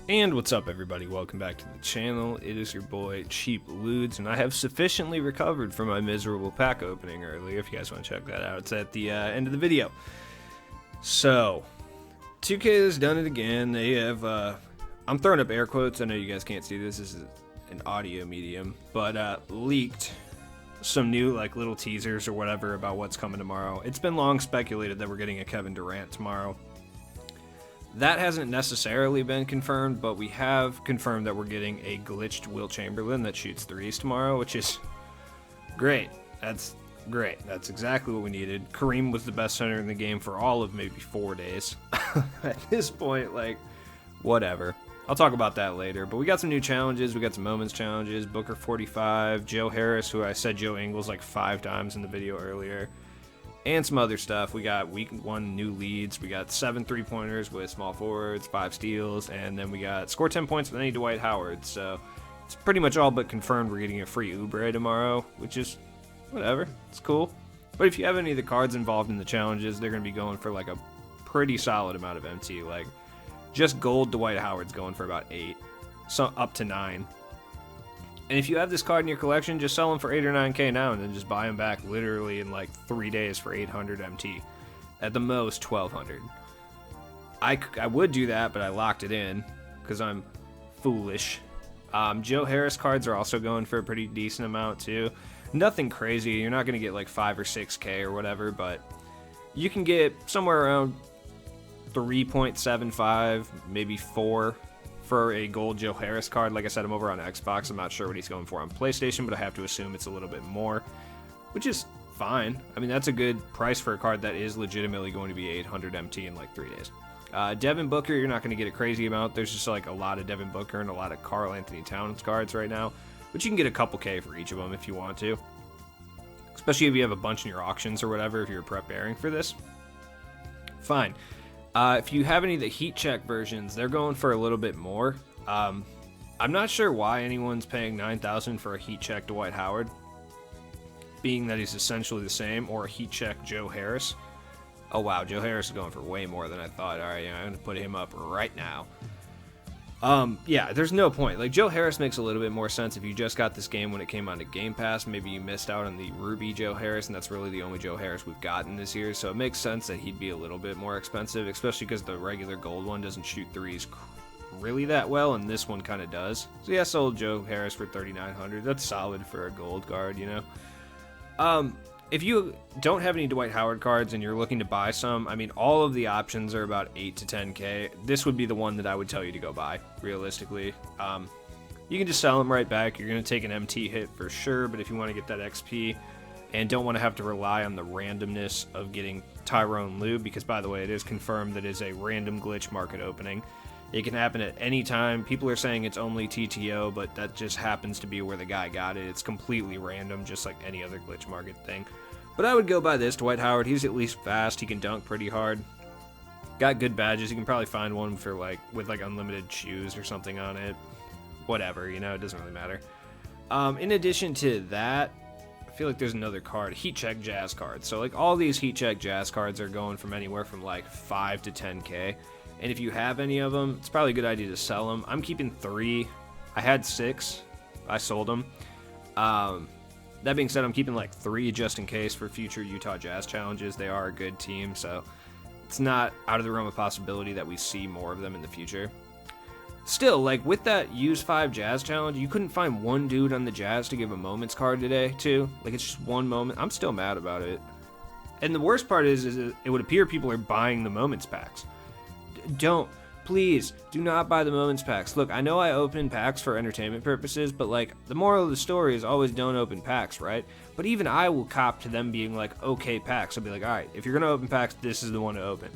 And what's up, everybody? Welcome back to the channel. It is your boy Cheap Ludes, and I have sufficiently recovered from my miserable pack opening earlier. If you guys want to check that out, it's at the end of the video. So 2K has done it again. They have I'm throwing up air quotes. I know you guys can't see this. This is an audio medium, but leaked some new like little teasers or whatever about what's coming tomorrow. It's been long speculated that we're getting a Kevin Durant tomorrow. That hasn't necessarily been confirmed, but we have confirmed that we're getting a glitched Wilt Chamberlain that shoots threes tomorrow, which is great. That's great. That's exactly what we needed. Kareem was the best center in the game for all of maybe 4 days. At this point, like, whatever. I'll talk about that later, but we got some new challenges. We got some moments challenges. Booker 45, Joe Harris, who I said Joe Ingles like 5 times in the video earlier, and some other stuff. We got week 1 new leads. We got 7 3-pointers with small forwards, 5 steals, and then we got score 10 points with any Dwight Howard. So it's pretty much all but confirmed we're getting a free Oubre tomorrow, which is whatever. It's cool. But if you have any of the cards involved in the challenges, they're going to be going for like a pretty solid amount of MT. Like just gold Dwight Howard's going for about 8, so up to 9. And if you have this card in your collection, just sell them for 8 or 9K now and then just buy them back literally in like 3 days for 800 MT. At the most, 1200. I would do that, but I locked it in because I'm foolish. Joe Harris cards are also going for a pretty decent amount too. Nothing crazy. You're not going to get like 5 or 6K or whatever, but you can get somewhere around 3.75, maybe 4. For a gold Joe Harris card. Like I said, I'm over on Xbox. I'm not sure what he's going for on PlayStation, but I have to assume it's a little bit more, which is fine. I mean, that's a good price for a card that is legitimately going to be 800 MT in like 3 days. Devin Booker, you're not going to get a crazy amount. There's just like a lot of Devin Booker and a lot of Karl Anthony Towns cards right now, but you can get a couple K for each of them if you want to, especially if you have a bunch in your auctions or whatever, if you're preparing for this. Fine. If you have any of the heat check versions, they're going for a little bit more. I'm not sure why anyone's paying $9,000 for a heat check Dwight Howard, being that he's essentially the same, or a heat check Joe Harris. Oh wow, Joe Harris is going for way more than I thought. Alright, yeah, I'm going to put him up right now. Yeah, there's no point. Like, Joe Harris makes a little bit more sense if you just got this game when it came onto Game Pass. Maybe you missed out on the Ruby Joe Harris, and that's really the only Joe Harris we've gotten this year, so it makes sense that he'd be a little bit more expensive, especially because the regular gold one doesn't shoot threes really that well, and this one kind of does. So yeah, sold Joe Harris for $3,900. That's solid for a gold card, you know? If you don't have any Dwight Howard cards and you're looking to buy some, I mean, all of the options are about 8 to 10K. This would be the one that I would tell you to go buy, realistically. You can just sell them right back. You're going to take an MT hit for sure, but if you want to get that XP and don't want to have to rely on the randomness of getting Tyrone Lue, because, by the way, it is confirmed that it is a random glitch market opening. It can happen at any time. People are saying it's only TTO, but that just happens to be where the guy got it. It's completely random, just like any other glitch market thing. But I would go by this. Dwight Howard, he's at least fast. He can dunk pretty hard. Got good badges. You can probably find one for like with like unlimited shoes or something on it. Whatever, you know, it doesn't really matter. In addition to that, I feel like there's another card, Heat Check Jazz cards. So like all these Heat Check Jazz cards are going from anywhere from like 5 to 10K. And if you have any of them, it's probably a good idea to sell them. I'm keeping 3. I had 6. I sold them. That being said, I'm keeping like 3 just in case for future Utah Jazz challenges. They are a good team, so it's not out of the realm of possibility that we see more of them in the future. Still, like with that Use 5 Jazz challenge, you couldn't find one dude on the Jazz to give a moments card today, too. Like, it's just one moment. I'm still mad about it. And the worst part is it would appear people are buying the moments packs. Please, do not buy the moments packs. Look, I know I open packs for entertainment purposes, but like, the moral of the story is always don't open packs, right? But even I will cop to them being like, okay packs. I'll be like, alright, if you're gonna open packs, this is the one to open.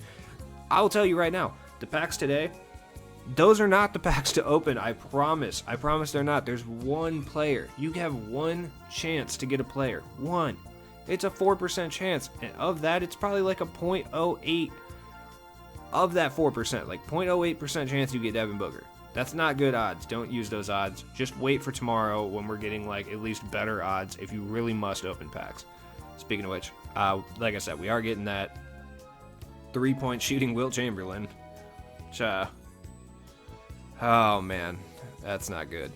I will tell you right now, the packs today, those are not the packs to open, I promise. I promise they're not. There's one player. You have one chance to get a player. One. It's a 4% chance, and of that, it's probably like a 0.08 of that 4%, like 0.08% chance you get Devin Booker. That's not good odds. Don't use those odds. Just wait for tomorrow when we're getting like at least better odds if you really must open packs. Speaking of which, like I said, we are getting that 3-point shooting Wilt Chamberlain, which Oh, man. That's not good.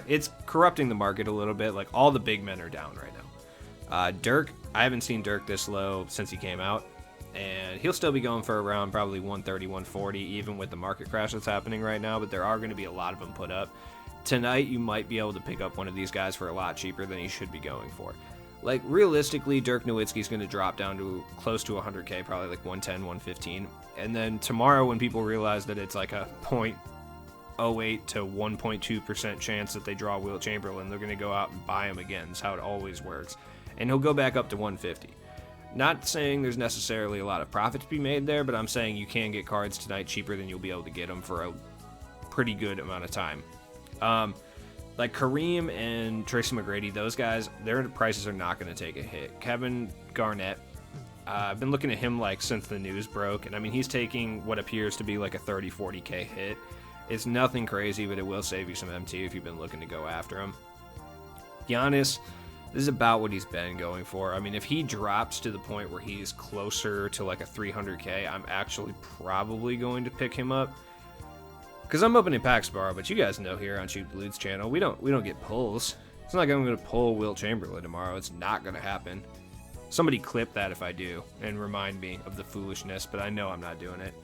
It's corrupting the market a little bit. Like, all the big men are down right now. Dirk, I haven't seen Dirk this low since he came out. And he'll still be going for around probably 130, 140, even with the market crash that's happening right now. But there are going to be a lot of them put up. Tonight, you might be able to pick up one of these guys for a lot cheaper than he should be going for. Like, realistically, Dirk Nowitzki's going to drop down to close to 100K, probably like 110, 115. And then tomorrow, when people realize that it's like a 0.08 to 1.2% chance that they draw Wilt Chamberlain, they're going to go out and buy him again. That's how it always works. And he'll go back up to 150. Not saying there's necessarily a lot of profit to be made there, but I'm saying you can get cards tonight cheaper than you'll be able to get them for a pretty good amount of time. Like Kareem and Tracy McGrady, those guys, their prices are not going to take a hit. Kevin Garnett, I've been looking at him like since the news broke, and I mean, he's taking what appears to be like a 30, 40K hit. It's nothing crazy, but it will save you some MT if you've been looking to go after him. Giannis, this is about what he's been going for. I mean, if he drops to the point where he's closer to like a 300K, I'm actually probably going to pick him up. Because I'm opening packs tomorrow, but you guys know here on Shoot Blues channel, we don't get pulls. It's not like I'm going to pull Wilt Chamberlain tomorrow. It's not going to happen. Somebody clip that if I do and remind me of the foolishness, but I know I'm not doing it.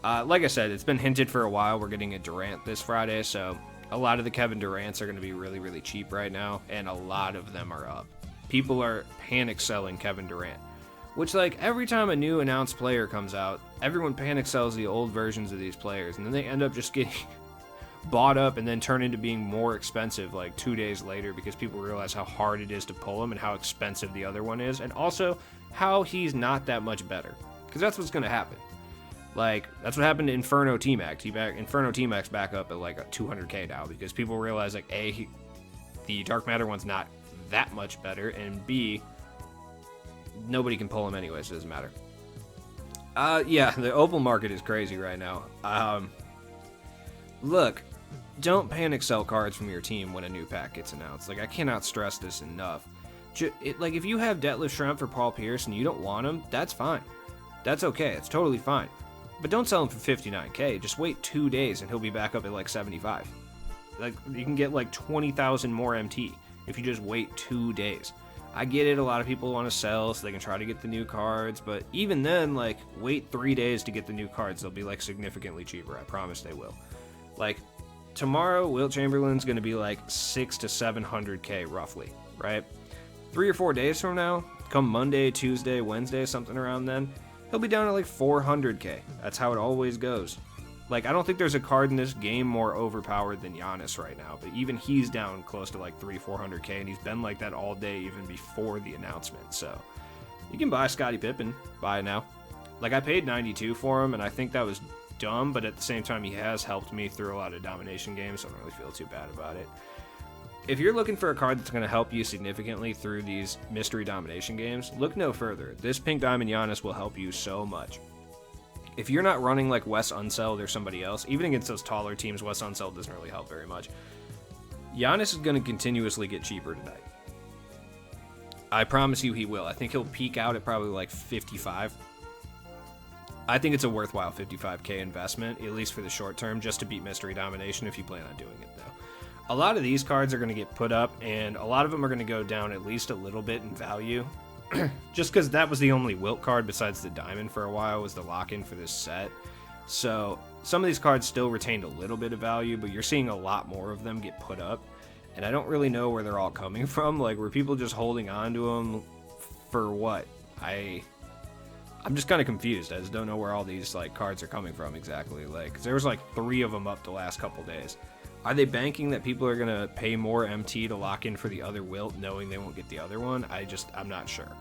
Like I said, it's been hinted for a while. We're getting a Durant this Friday, so a lot of the Kevin Durants are going to be really, really cheap right now, and a lot of them are up. People are panic selling Kevin Durant. Which, like, every time a new announced player comes out, everyone panic sells the old versions of these players, and then they end up just getting bought up and then turn into being more expensive, like, 2 days later, because people realize how hard it is to pull him and how expensive the other one is, and also how he's not that much better. Because that's what's going to happen. Like, that's what happened to Inferno T-Max. Inferno T-Max back up at, like, a 200K now, because people realize, like, A, the Dark Matter one's not that much better, and B, nobody can pull him anyways, it doesn't matter. Yeah, the Opal market is crazy right now. Look, don't panic sell cards from your team when a new pack gets announced. Like, I cannot stress this enough. Like, if you have Detlef Schrempf for Paul Pierce and you don't want him, that's fine. That's okay, it's totally fine. But don't sell him for 59K, just wait 2 days and he'll be back up at like 75. Like, you can get like 20,000 more MT if you just wait 2 days. I get it, a lot of people want to sell so they can try to get the new cards, but even then, like, wait 3 days to get the new cards. They'll be, like, significantly cheaper. I promise they will. Like, tomorrow, Wilt Chamberlain's going to be, like, 600 to 700K, roughly, right? 3 or 4 days from now, come Monday, Tuesday, Wednesday, something around then, he'll be down at, like, 400K. That's how it always goes. Like, I don't think there's a card in this game more overpowered than Giannis right now, but even he's down close to like 300-400K, and he's been like that all day even before the announcement. So you can buy Scottie Pippen, buy it now. Like, I paid 92 for him, and I think that was dumb, but at the same time, he has helped me through a lot of domination games, so I don't really feel too bad about it. If you're looking for a card that's going to help you significantly through these mystery domination games, look no further. This Pink Diamond Giannis will help you so much. If you're not running like Wes Unseld or somebody else, even against those taller teams, Wes Unseld doesn't really help very much. Giannis is going to continuously get cheaper tonight. I promise you he will. I think he'll peak out at probably like 55. I think it's a worthwhile 55K investment, at least for the short term, just to beat Mystery Domination if you plan on doing it, though. A lot of these cards are going to get put up, and a lot of them are going to go down at least a little bit in value. Just because that was the only Wilt card besides the Diamond for a while was the lock-in for this set. So some of these cards still retained a little bit of value, but you're seeing a lot more of them get put up. And I don't really know where they're all coming from. Like, were people just holding on to them for what? I'm just kind of confused. I just don't know where all these like cards are coming from exactly. Like, 'cause there was like 3 of them up the last couple days. Are they banking that people are going to pay more MT to lock in for the other Wilt, knowing they won't get the other one? I'm not sure.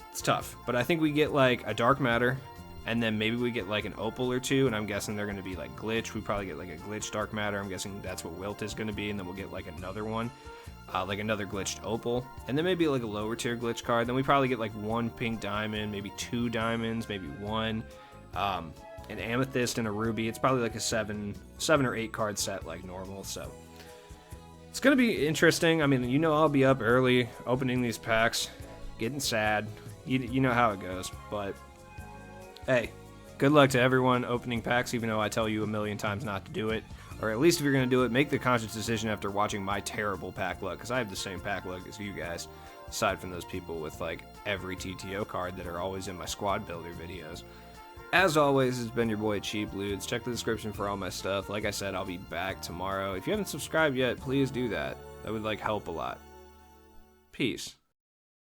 It's tough. But I think we get, like, a Dark Matter, and then maybe we get, like, an Opal or 2, and I'm guessing they're going to be, like, Glitch. We probably get, like, a Glitch Dark Matter. I'm guessing that's what Wilt is going to be, and then we'll get, like, another one. Like, another Glitched Opal. And then maybe, like, a lower-tier Glitch card. Then we probably get, like, 1 Pink Diamond, maybe 2 Diamonds, maybe 1. An Amethyst and a Ruby. It's probably like a 7 or 8 card set like normal, so it's gonna be interesting. I mean, you know, I'll be up early opening these packs, getting sad. You know how it goes, but hey, Good luck to everyone opening packs, even though I tell you a million times not to do it. Or at least if you're going to do it, make the conscious decision after watching my terrible pack luck, because I have the same pack luck as you guys, aside from those people with like every TTO card that are always in my squad builder videos. As always, it's been your boy Cheap Loots. Check the description for all my stuff. Like I said, I'll be back tomorrow. If you haven't subscribed yet, please do that. That would like help a lot. Peace.